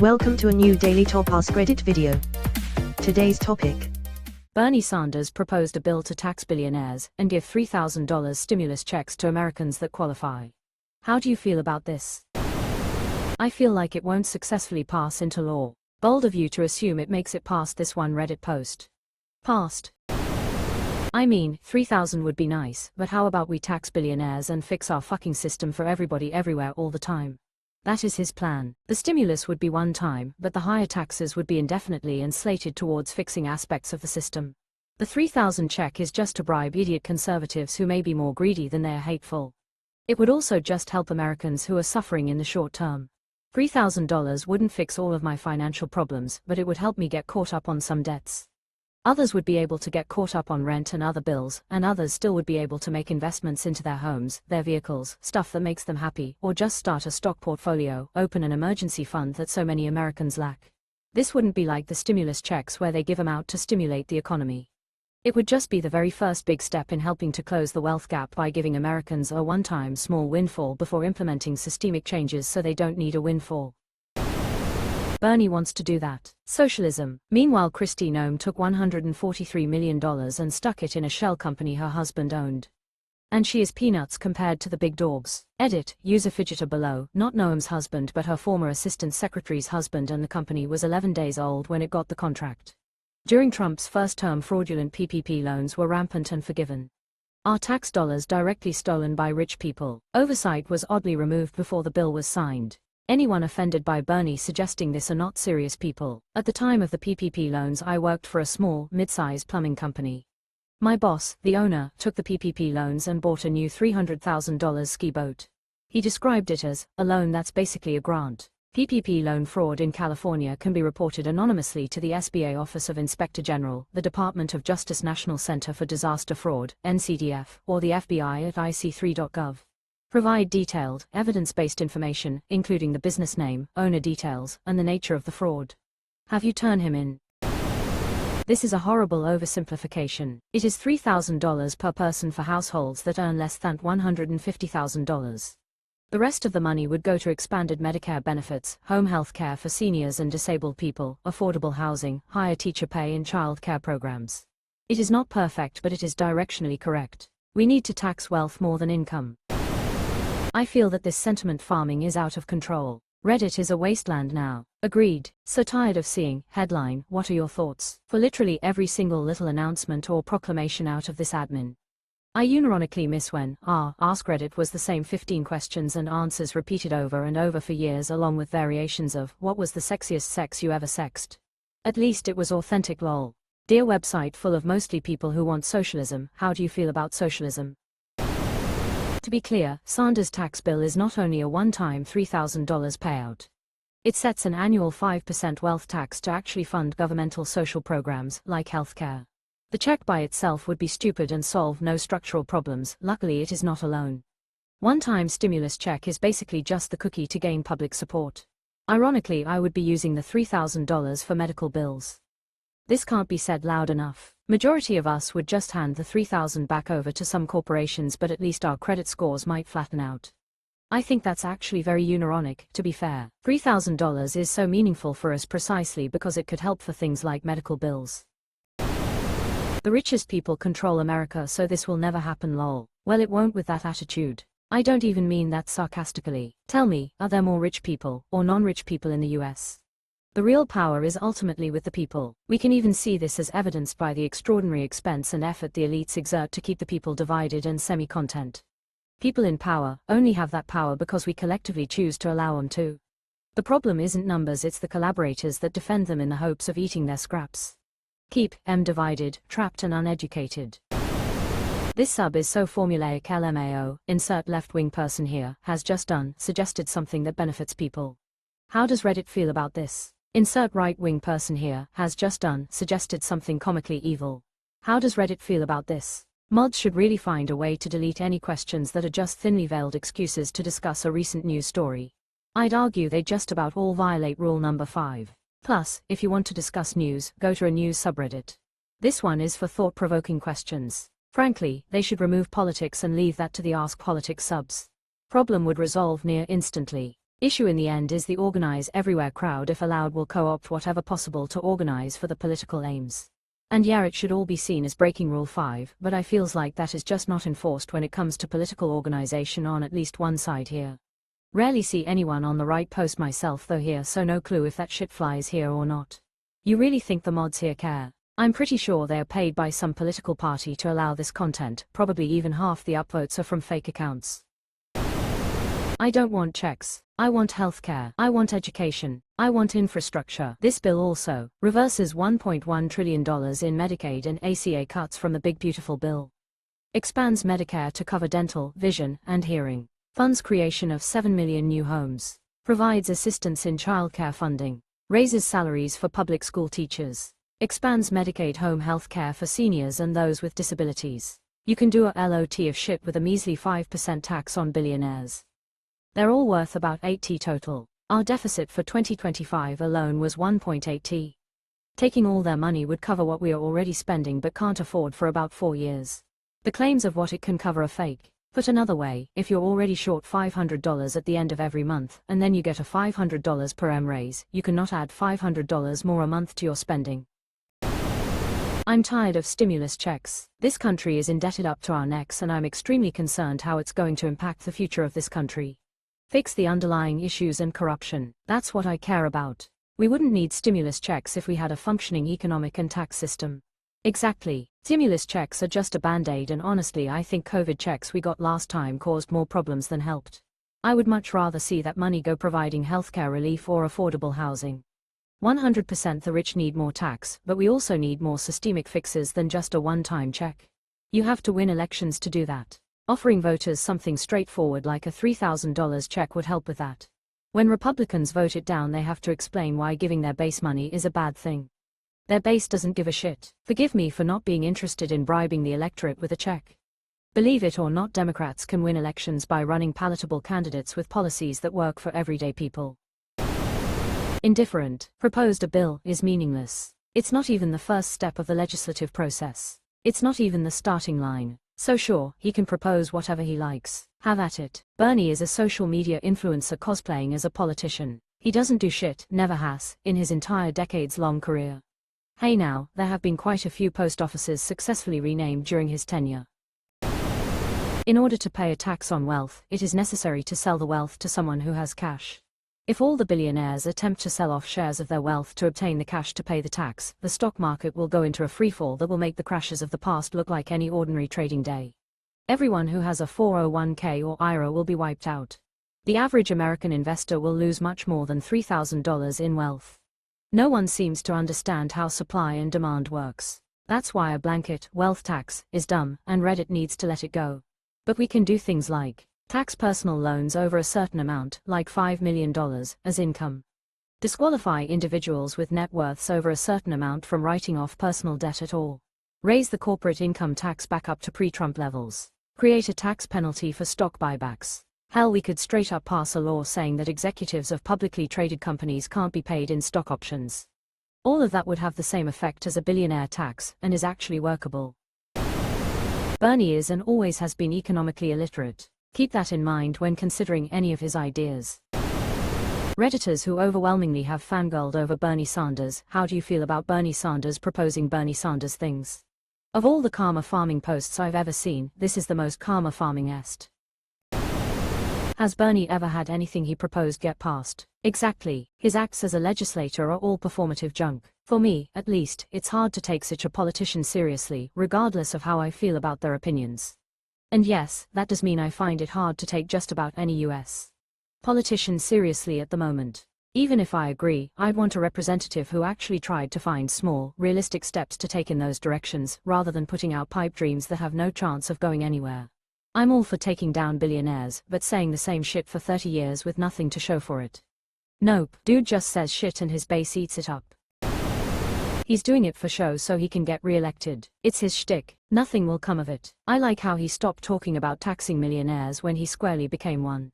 Welcome to a new Daily Top Askreddit video. Today's topic. Bernie Sanders proposed a bill to tax billionaires and give $3,000 stimulus checks to Americans that qualify. How do you feel about this? I feel like it won't successfully pass into law. Bold of you to assume it makes it past this one Reddit post. Passed. I mean, 3,000 would be nice, but how about we tax billionaires and fix our fucking system for everybody everywhere all the time? That is his plan. The stimulus would be one time, but the higher taxes would be indefinitely and slated towards fixing aspects of the system. The 3,000 check is just to bribe idiot conservatives who may be more greedy than they are hateful. It would also just help Americans who are suffering in the short term. $3,000 wouldn't fix all of my financial problems, but it would help me get caught up on some debts. Others would be able to get caught up on rent and other bills, and others still would be able to make investments into their homes, their vehicles, stuff that makes them happy, or just start a stock portfolio, open an emergency fund that so many Americans lack. This wouldn't be like the stimulus checks where they give them out to stimulate the economy. It would just be the very first big step in helping to close the wealth gap by giving Americans a one-time small windfall before implementing systemic changes so they don't need a windfall. Bernie wants to do that. Socialism. Meanwhile, Kristi Noem took $143 million and stuck it in a shell company her husband owned. And she is peanuts compared to the big dogs. Edit, user fidgeter below, not Noem's husband but her former assistant secretary's husband, and the company was 11 days old when it got the contract. During Trump's first term, fraudulent PPP loans were rampant and forgiven. Our tax dollars directly stolen by rich people. Oversight was oddly removed before the bill was signed. Anyone offended by Bernie suggesting this are not serious people. At the time of the PPP loans, I worked for a small, mid-size plumbing company. My boss, the owner, took the PPP loans and bought a new $300,000 ski boat. He described it as a loan that's basically a grant. PPP loan fraud in California can be reported anonymously to the SBA Office of Inspector General, the Department of Justice National Center for Disaster Fraud, NCDF, or the FBI at ic3.gov. Provide detailed, evidence-based information, including the business name, owner details, and the nature of the fraud. Have you turned him in? This is a horrible oversimplification. It is $3,000 per person for households that earn less than $150,000. The rest of the money would go to expanded Medicare benefits, home health care for seniors and disabled people, affordable housing, higher teacher pay and child care programs. It is not perfect, but it is directionally correct. We need to tax wealth more than income. I feel that this sentiment farming is out of control. Reddit is a wasteland now. Agreed. So tired of seeing, headline, what are your thoughts, for literally every single little announcement or proclamation out of this admin. I unironically miss when, Askreddit was the same 15 questions and answers repeated over and over for years, along with variations of, what was the sexiest sex you ever sexed? At least it was authentic lol. Dear website full of mostly people who want socialism, how do you feel about socialism? To be clear, Sanders' tax bill is not only a one-time $3,000 payout. It sets an annual 5% wealth tax to actually fund governmental social programs, like healthcare. The check by itself would be stupid and solve no structural problems. Luckily it is not alone. One-time stimulus check is basically just the cookie to gain public support. Ironically, I would be using the $3,000 for medical bills. This can't be said loud enough. Majority of us would just hand the $3,000 back over to some corporations, but at least our credit scores might flatten out. I think that's actually very unironic, to be fair. $3,000 is so meaningful for us precisely because it could help for things like medical bills. The richest people control America, so this will never happen lol. Well, it won't with that attitude. I don't even mean that sarcastically. Tell me, are there more rich people, or non-rich people in the US? The real power is ultimately with the people. We can even see this as evidenced by the extraordinary expense and effort the elites exert to keep the people divided and semi-content. People in power only have that power because we collectively choose to allow them to. The problem isn't numbers, it's the collaborators that defend them in the hopes of eating their scraps. Keep them divided, trapped and uneducated. This sub is so formulaic. LMAO, insert left-wing person here, has just done, suggested something that benefits people. How does Reddit feel about this? Insert right-wing person here, has just done, suggested something comically evil. How does Reddit feel about this? Mods should really find a way to delete any questions that are just thinly veiled excuses to discuss a recent news story. I'd argue they just about all violate rule number 5. Plus, if you want to discuss news, go to a news subreddit. This one is for thought-provoking questions. Frankly, they should remove politics and leave that to the Ask Politics subs. Problem would resolve near instantly. Issue in the end is the organize everywhere crowd, if allowed, will co-opt whatever possible to organize for the political aims. And yeah, it should all be seen as breaking Rule 5, but I feels like that is just not enforced when it comes to political organization on at least one side here. Rarely see anyone on the right post myself though here, so no clue if that shit flies here or not. You really think the mods here care? I'm pretty sure they are paid by some political party to allow this content, probably even half the upvotes are from fake accounts. I don't want checks. I want healthcare. I want education. I want infrastructure. This bill also reverses $1.1 trillion in Medicaid and ACA cuts from the Big Beautiful Bill. Expands Medicare to cover dental, vision, and hearing. Funds creation of 7 million new homes. Provides assistance in childcare funding. Raises salaries for public school teachers. Expands Medicaid home health care for seniors and those with disabilities. You can do a lot of shit with a measly 5% tax on billionaires. They're all worth about 8T total. Our deficit for 2025 alone was 1.8T. Taking all their money would cover what we are already spending but can't afford for about 4 years. The claims of what it can cover are fake. Put another way, if you're already short $500 at the end of every month, and then you get a $500 per M raise, you cannot add $500 more a month to your spending. I'm tired of stimulus checks. This country is indebted up to our necks, and I'm extremely concerned how it's going to impact the future of this country. Fix the underlying issues and corruption. That's what I care about. We wouldn't need stimulus checks if we had a functioning economic and tax system. Exactly. Stimulus checks are just a band-aid, and honestly I think COVID checks we got last time caused more problems than helped. I would much rather see that money go providing healthcare relief or affordable housing. 100% the rich need more tax, but we also need more systemic fixes than just a one-time check. You have to win elections to do that. Offering voters something straightforward like a $3,000 check would help with that. When Republicans vote it down, they have to explain why giving their base money is a bad thing. Their base doesn't give a shit. Forgive me for not being interested in bribing the electorate with a check. Believe it or not, Democrats can win elections by running palatable candidates with policies that work for everyday people. Indifferent. Proposed a bill is meaningless. It's not even the first step of the legislative process. It's not even the starting line. So sure, he can propose whatever he likes. Have at it. Bernie is a social media influencer cosplaying as a politician. He doesn't do shit, never has, in his entire decades-long career. Hey now, there have been quite a few post offices successfully renamed during his tenure. In order to pay a tax on wealth, it is necessary to sell the wealth to someone who has cash. If all the billionaires attempt to sell off shares of their wealth to obtain the cash to pay the tax, the stock market will go into a freefall that will make the crashes of the past look like any ordinary trading day. Everyone who has a 401k or IRA will be wiped out. The average American investor will lose much more than $3,000 in wealth. No one seems to understand how supply and demand works. That's why a blanket wealth tax is dumb, and Reddit needs to let it go. But we can do things like tax personal loans over a certain amount, like $5 million, as income. Disqualify individuals with net worths over a certain amount from writing off personal debt at all. Raise the corporate income tax back up to pre-Trump levels. Create a tax penalty for stock buybacks. Hell, we could straight up pass a law saying that executives of publicly traded companies can't be paid in stock options. All of that would have the same effect as a billionaire tax, and is actually workable. Bernie is and always has been economically illiterate. Keep that in mind when considering any of his ideas. Redditors who overwhelmingly have fangirled over Bernie Sanders. How do you feel about Bernie Sanders proposing Bernie Sanders things? Of all the karma farming posts I've ever seen, this is the most karma farming-est. Has Bernie ever had anything he proposed get passed? Exactly. His acts as a legislator are all performative junk. For me, at least, it's hard to take such a politician seriously, regardless of how I feel about their opinions. And yes, that does mean I find it hard to take just about any US politician seriously at the moment. Even if I agree, I'd want a representative who actually tried to find small, realistic steps to take in those directions, rather than putting out pipe dreams that have no chance of going anywhere. I'm all for taking down billionaires, but saying the same shit for 30 years with nothing to show for it. Nope, dude just says shit and his base eats it up. He's doing it for show so he can get re-elected. It's his shtick. Nothing will come of it. I like how he stopped talking about taxing millionaires when he squarely became one.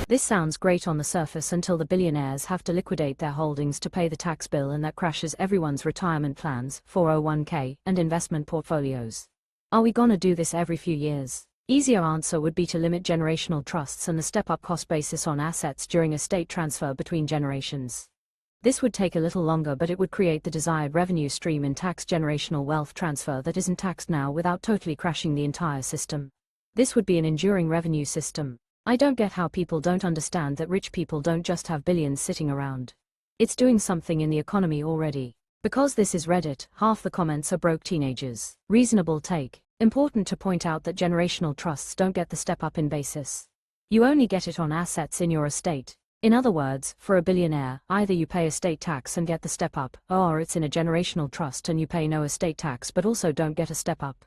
This sounds great on the surface until the billionaires have to liquidate their holdings to pay the tax bill, and that crashes everyone's retirement plans, 401k, and investment portfolios. Are we gonna do this every few years? Easier answer would be to limit generational trusts and the step-up cost basis on assets during estate transfer between generations. This would take a little longer, but it would create the desired revenue stream in tax generational wealth transfer that isn't taxed now without totally crashing the entire system. This would be an enduring revenue system. I don't get how people don't understand that rich people don't just have billions sitting around. It's doing something in the economy already. Because this is Reddit, half the comments are broke teenagers. Reasonable take. Important to point out that generational trusts don't get the step up in basis. You only get it on assets in your estate. In other words, for a billionaire, either you pay estate tax and get the step up, or it's in a generational trust and you pay no estate tax but also don't get a step up.